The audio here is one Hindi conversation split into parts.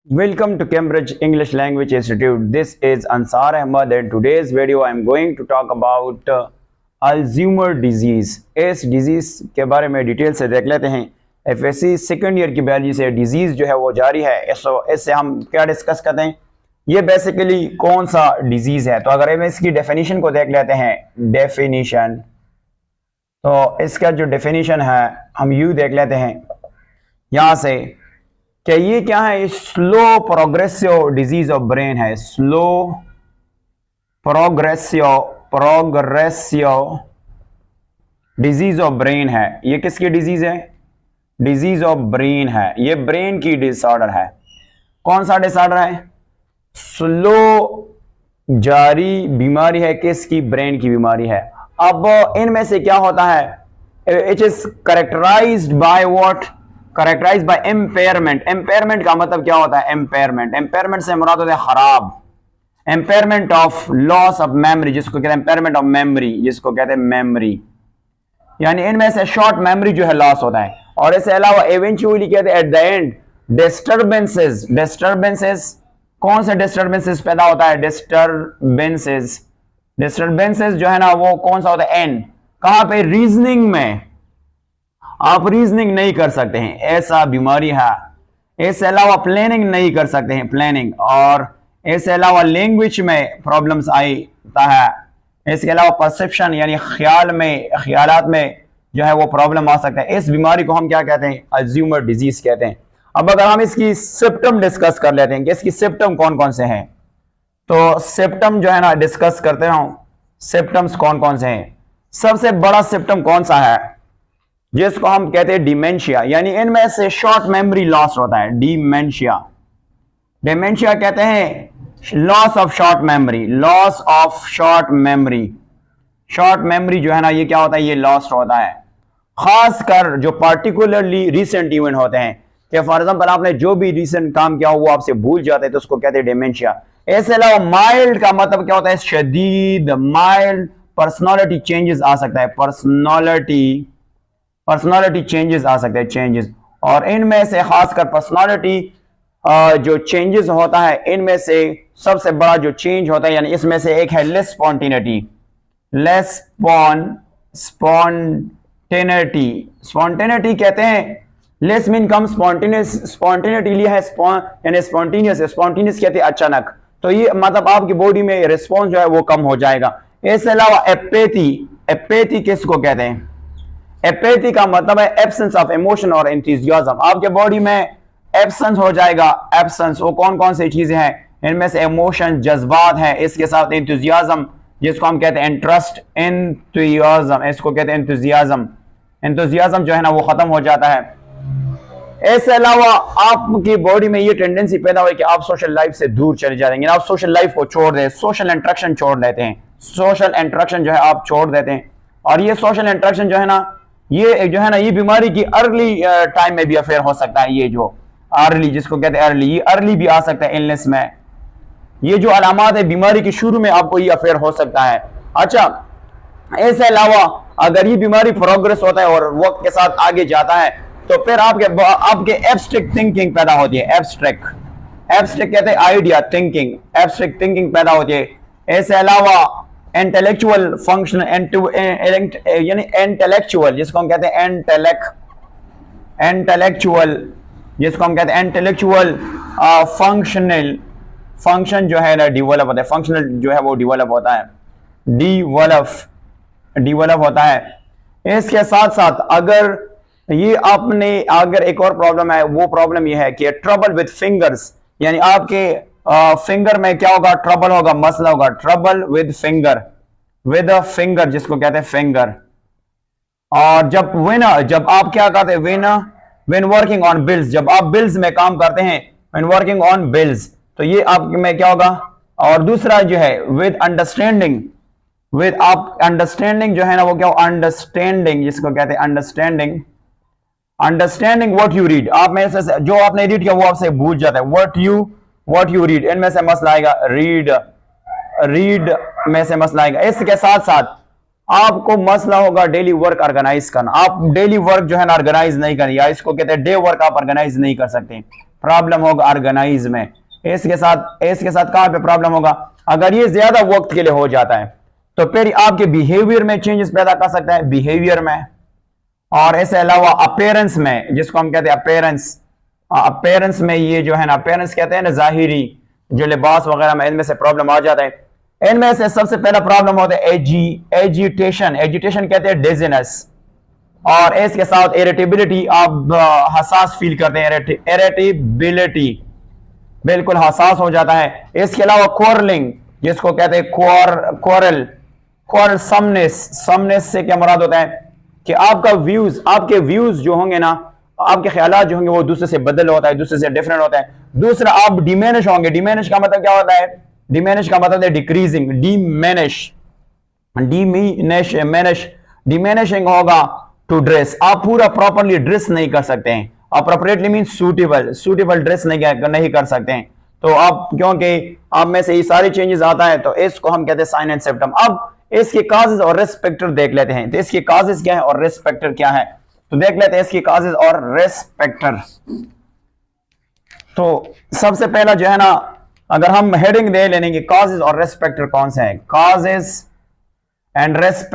Welcome to Cambridge English Language Institute. This is Ansar Ahmad and today's video I am going to talk about Alzheimer disease. इस डिजीज के बारे में डिटेल से देख लेते हैं। एफएससी सेकंड ईयर की बायोलॉजी से डिजीज जो है वो जारी है। इससे हम क्या डिस्कस करते हैं, ये बेसिकली कौन सा डिजीज है। तो अगर हम इसकी डेफिनेशन को देख लेते हैं, डेफिनेशन, तो इसका जो डेफिनेशन है हम यूं देख लेते हैं यहाँ से कि ये क्या है, slow progressive disease of brain है। Slow progressive disease of brain है। ये किसकी डिजीज है? डिजीज ऑफ ब्रेन है। ये ब्रेन की डिसऑर्डर है। कौन सा डिसऑर्डर है? स्लो जारी बीमारी है। किसकी? ब्रेन की बीमारी है। अब इनमें से क्या होता है? It is characterized by what? Characterize by impairment. Impairment का मतलब क्या होता है? एम्पेयरमेंट से मुराद होता है खराब। Impairment of loss of memory, जिसको कहते हैं एम्पेयरमेंट ऑफ मेमोरी, जिसको कहते हैं मेमोरी, यानी इनमें से शॉर्ट मेमोरी जो है लॉस होता है। और इसके अलावा इवेंचुअली कहते हैं एट द एंड डिस्टर्बेंसेस। कौन से डिस्टर्बेंसेस पैदा होता है? डिस्टर्बेंसेस जो है ना वो कौन सा होता है? एन। कहां पे? रीजनिंग में। आप रीजनिंग नहीं कर सकते हैं, ऐसा बीमारी है। इसके अलावा प्लानिंग नहीं कर सकते हैं, प्लानिंग। और इसके अलावा लैंग्वेज में प्रॉब्लम्स आता है। इसके अलावा परसेप्शन यानी ख्यालात में जो है वो प्रॉब्लम आ सकता है। इस बीमारी को हम क्या कहते हैं? अल्ज़ाइमर डिजीज कहते हैं। अब अगर हम इसकी सिम्टम डिस्कस कर लेते हैं कि इसकी सिम्टम कौन कौन से हैं, तो सिम्टम जो है ना डिस्कस करते हूं। सिम्टम्स कौन कौन से हैं? सबसे बड़ा सिम्टम कौन सा है? जिसको हम कहते हैं डिमेंशिया, यानी इनमें से शॉर्ट मेमोरी लॉस होता है। डिमेंशिया कहते हैं loss of short memory. Loss of short memory जो है ना ये क्या होता है? ये लॉस्ट होता है। खासकर जो पार्टिकुलरली रिसेंट इवेंट होते हैं, कि फॉर एग्जांपल आपने जो भी रिसेंट काम किया हो वो आपसे भूल जाते हैं, तो उसको कहते हैं डिमेंशिया। इसके अलावा माइल्ड का मतलब क्या होता है? शदीद। माइल्ड पर्सनालिटी चेंजेस आ सकता है। पर्सनालिटी चेंजेस आ सकते हैं, चेंजेस। और इनमें से खासकर पर्सनालिटी जो चेंजेस होता है, इनमें से सबसे बड़ा जो चेंज होता है, यानी इसमें से एक है लेस स्पॉन्टेनिटी कहते हैं। लेस मीन कम, स्पॉन्टेनिटी लिया है यानी स्पॉन्टेनियस कहते हैं अचानक। तो ये मतलब आपकी बॉडी में रिस्पॉन्स जो है वो कम हो जाएगा। इसके अलावा एपैथी किसको कहते हैं? एपैथी का मतलब है एब्सेंस ऑफ इमोशन और एंथुसियाज्म। आपके बॉडी में एब्सेंस हो जाएगा। एब्सेंस वो कौन कौन सी चीजें हैं? इनमें से इमोशन, जज्बात है, इसके साथ एंथुसियाज्म, जिसको हम कहते हैं इंटरेस्ट, एंथुसियाज्म, इसको कहते हैं एंथुसियाज्म जो है ना वो खत्म हो जाता है। इसके अलावा आपकी बॉडी में ये टेंडेंसी पैदा हुई कि आप सोशल लाइफ से दूर चले जाएंगे। आप सोशल लाइफ को छोड़ दें, सोशल इंटरेक्शन छोड़ देते हैं। सोशल इंटरेक्शन जो है आप छोड़ देते हैं। और ये सोशल इंटरेक्शन जो है ना ये बीमारी की अर्ली टाइम में भी अफेयर हो सकता है। ये जो अर्ली, जिसको कहते हैं अर्ली, ये अर्ली भी आ सकता है इलनेस में। ये जो अलामात है बीमारी के शुरू में आपको ये अफेयर हो सकता है। अच्छा, इसके अलावा अगर ये बीमारी प्रोग्रेस होता है और वक्त के साथ आगे जाता है, तो फिर आपके एब्स्ट्रैक्ट थिंकिंग पैदा होती है। एब्स्ट्रैक्ट कहते हैं आइडिया, थिंकिंग, एब्स्ट्रैक्ट थिंकिंग पैदा होती है। इसके अलावा इंटेलेक्चुअल फंक्शन, यानी इंटेलेक्चुअल, जिसको हम कहते हैं इंटेलेक्चुअल फंक्शन जो है ना डिवेलप होता है। फंक्शनल जो है वो डिवेलप होता है। इसके साथ साथ अगर एक और प्रॉब्लम है, वो प्रॉब्लम ये है कि ट्रबल विद फिंगर्स, यानी आपके फिंगर में क्या होगा? ट्रबल होगा, मसला होगा। ट्रबल विद फिंगर, जिसको कहते हैं फिंगर। और जब आप क्या करते हैं? व्हेन वर्किंग ऑन बिल्स, जब आप बिल्स में काम करते हैं, व्हेन वर्किंग ऑन बिल्स, तो ये आप में क्या होगा? और दूसरा जो है विद अंडरस्टैंडिंग जो है ना वो क्या? अंडरस्टैंडिंग, जिसको कहते हैं अंडरस्टैंडिंग व्हाट यू रीड। आप में से जो आपने रीड किया वो आपसे भूल जाता है। व्हाट यू रीड, इनमें से मसला आएगा रीड में से मसला आएगा। इसके साथ साथ आपको मसला होगा डेली वर्क ऑर्गेनाइज करना। आप डेली वर्क जो है ना ऑर्गेनाइज नहीं करें, या इसको कहते हैं डे वर्क आप ऑर्गेनाइज नहीं कर सकते। प्रॉब्लम होगा ऑर्गेनाइज में। एज के साथ कहाँ पे प्रॉब्लम होगा? अगर ये ज्यादा वक्त के लिए हो जाता है तो फिर आपके बिहेवियर में चेंजेस पैदा कर सकता है, बिहेवियर में, और इसके अलावा अपीयरेंस में, जिसको हम कहते हैं अपीयरेंस में, ये जो है ना अपीयरेंस कहते हैं ना, जाहिरी जो लिबास वगैरह में, इनमें से प्रॉब्लम आ जाता है। इनमें से सबसे पहला प्रॉब्लम होता है एजिटेशन कहते हैं डिजीनेस, और इसके साथ इरिटेबिलिटी, आप हसास फील करते हैं, इरिटेबिलिटी, बिल्कुल हसास हो जाता है। इसके अलावा क्वारलिंग, जिसको कहते हैं समनेस से क्या मुराद होता है कि आपके व्यूज जो होंगे ना, आपके ख्यालात जो होंगे वो दूसरे से बदल होता है, दूसरे से डिफरेंट होता है। दूसरा, आप डिमेनिश होंगे। डिमेनिश का मतलब क्या होता है? डिमेनिश का मतलब है डिक्रीजिंग, डिमेनिशिंग होगा टू ड्रेस, आप पूरा प्रॉपरली ड्रेस नहीं कर सकते हैं। अप्रोप्रिएटली मीन सूटेबल ड्रेस नहीं कर सकते हैं। तो आप, क्योंकि आप में से ये सारे चेंजेस आता है, तो इसको हम कहते हैं साइन एंड सिम्पटम। अब इसके काजेस और रिस्क फैक्टर देख लेते हैं। तो इसके काजेस क्या है और रिस्क फैक्टर क्या है, तो देख लेते हैं इसके काजेस और रिस्क फैक्टर। तो सबसे पहला जो है ना, अगर हम हेडिंग दे लेंगे काजेस और रिस्क फैक्टर कौन से हैं, काजेस एंड रिस्क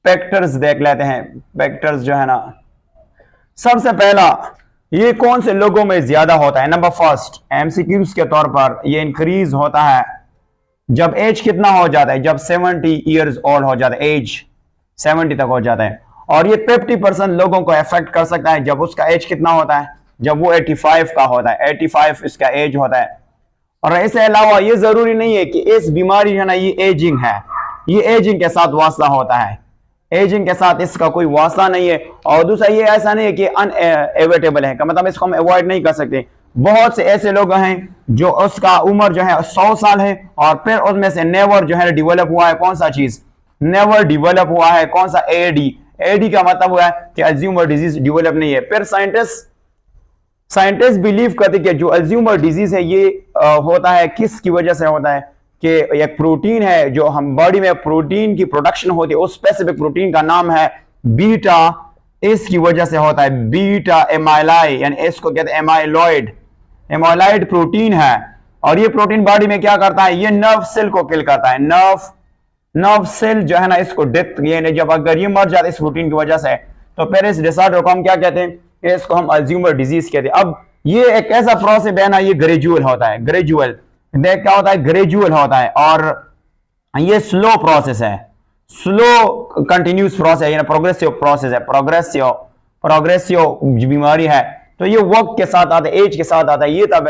फैक्टर्स देख लेते हैं। फैक्टर्स जो है ना, सबसे पहला, ये कौन से लोगों में ज्यादा होता है? नंबर फर्स्ट, एमसीक्यूज के तौर पर ये इंक्रीज होता है जब एज कितना हो जाता है, जब 70 ईयर्स ओल्ड हो जाता है, एज 70 तक हो जाता है। और ये 50% लोगों को अफेक्ट कर सकता है जब उसका एज कितना होता है, जब वो 85 का होता है, 85 इसका एज होता है। और इसके अलावा ये जरूरी नहीं है कि इस बीमारी है ना ये एजिंग है, ये एजिंग के साथ वास्ता होता है, एजिंग के साथ इसका कोई वास्ता नहीं है। और दूसरा, ये ऐसा नहीं है कि अनएविटेबल है, का मतलब इसको हम अवॉइड नहीं कर सकते। बहुत से ऐसे लोग हैं जो उसका उम्र जो है 100 साल है और फिर उसमें से नेवर जो है डेवलप हुआ है, कौन सा चीज नेवर डेवलप हुआ है, कौन सा एडी का मतलब हुआ है कि अल्जाइमर डिजीज डेवलप नहीं है। फिर साइंटिस्ट बिलीव करते कि जो अल्जाइमर डिजीज है ये होता है, किस की वजह से होता है कि एक प्रोटीन है जो हम बॉडी में प्रोटीन की प्रोडक्शन होती है, उस स्पेसिफिक प्रोटीन का नाम है बीटा, इसकी वजह से होता है बीटा एमाइलाई, यानी इसको कहते हैं एमाइलॉइड प्रोटीन है। और ये प्रोटीन बॉडी में क्या करता है, ये नर्व सेल को किल करता है। नर्व सेल जो है ना इसको डेथ, यानी जब अगर ये मर जाता है इस प्रोटीन की वजह से, तो फिर इस डिसऑर्डर को हम क्या कहते हैं, इसको हम अल्जाइमर डिजीज कहते हैं। अब ये एक ऐसा प्रोसेस है ना, ये ग्रेजुअल होता है, ग्रेजुअल होता है, और ये स्लो प्रोसेस है, स्लो कंटिन्यूस प्रोसेस है, प्रोग्रेसिव प्रोसेस है, प्रोग्रेसिव बीमारी है। तो ये वक्त के साथ आता है, एज के साथ आता है। ये तब है